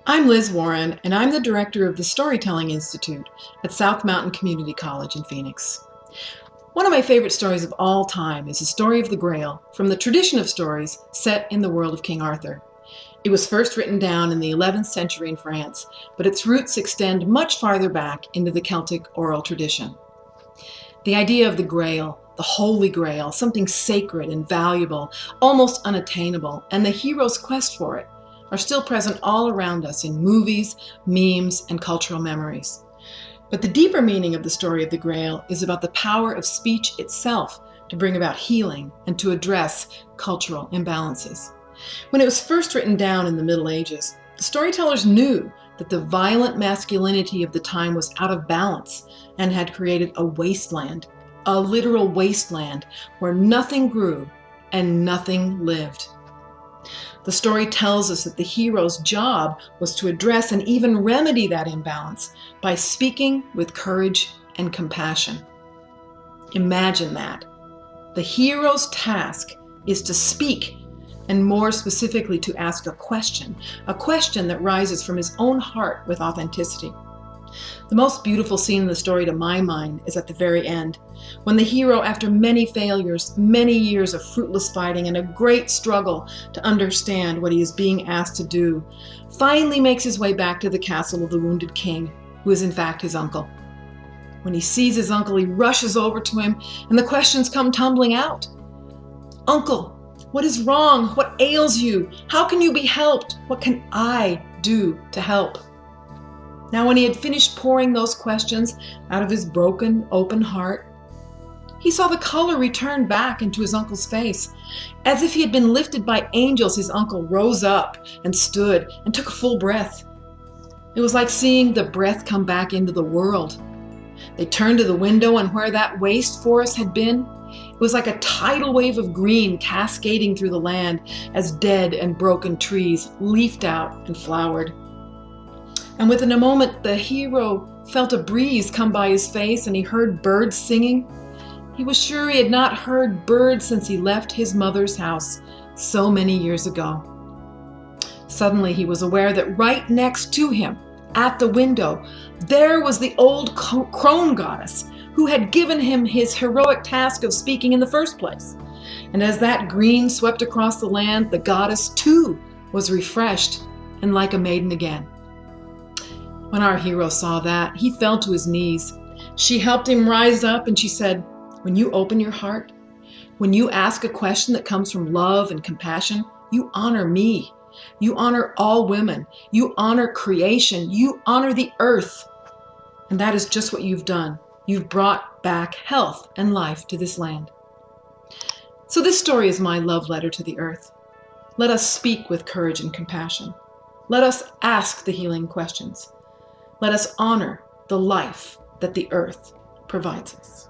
I'm Liz Warren, and I'm the director of the Storytelling Institute at South Mountain Community College in Phoenix. One of my favorite stories of all time is the story of the Grail, from the tradition of stories set in the world of King Arthur. It was first written down in the 11th century in France, but its roots extend much farther back into the Celtic oral tradition. The idea of the Grail, the Holy Grail, something sacred and valuable, almost unattainable, and the hero's quest for it, are still present all around us in movies, memes, and cultural memories. But the deeper meaning of the story of the Grail is about the power of speech itself to bring about healing and to address cultural imbalances. When it was first written down in the Middle Ages, the storytellers knew that the violent masculinity of the time was out of balance and had created a wasteland, a literal wasteland where nothing grew and nothing lived. The story tells us that the hero's job was to address and even remedy that imbalance by speaking with courage and compassion. Imagine that. The hero's task is to speak, and more specifically to ask a question that rises from his own heart with authenticity. The most beautiful scene in the story to my mind is at the very end, when the hero, after many failures, many years of fruitless fighting, and a great struggle to understand what he is being asked to do, finally makes his way back to the castle of the wounded king, who is in fact his uncle. When he sees his uncle, he rushes over to him, and the questions come tumbling out. "Uncle, what is wrong? What ails you? How can you be helped? What can I do to help?" Now, when he had finished pouring those questions out of his broken, open heart, he saw the color return back into his uncle's face. As if he had been lifted by angels, his uncle rose up and stood and took a full breath. It was like seeing the breath come back into the world. They turned to the window, and where that waste forest had been, it was like a tidal wave of green cascading through the land as dead and broken trees leafed out and flowered. And within a moment, the hero felt a breeze come by his face, and he heard birds singing. He was sure he had not heard birds since he left his mother's house so many years ago. Suddenly, he was aware that right next to him, at the window, there was the old crone goddess who had given him his heroic task of speaking in the first place. And as that green swept across the land, the goddess too was refreshed and like a maiden again. When our hero saw that, he fell to his knees. She helped him rise up, and she said, "When you open your heart, when you ask a question that comes from love and compassion, you honor me. You honor all women. You honor creation. You honor the earth. And that is just what you've done. You've brought back health and life to this land." So this story is my love letter to the earth. Let us speak with courage and compassion. Let us ask the healing questions. Let us honor the life that the earth provides us.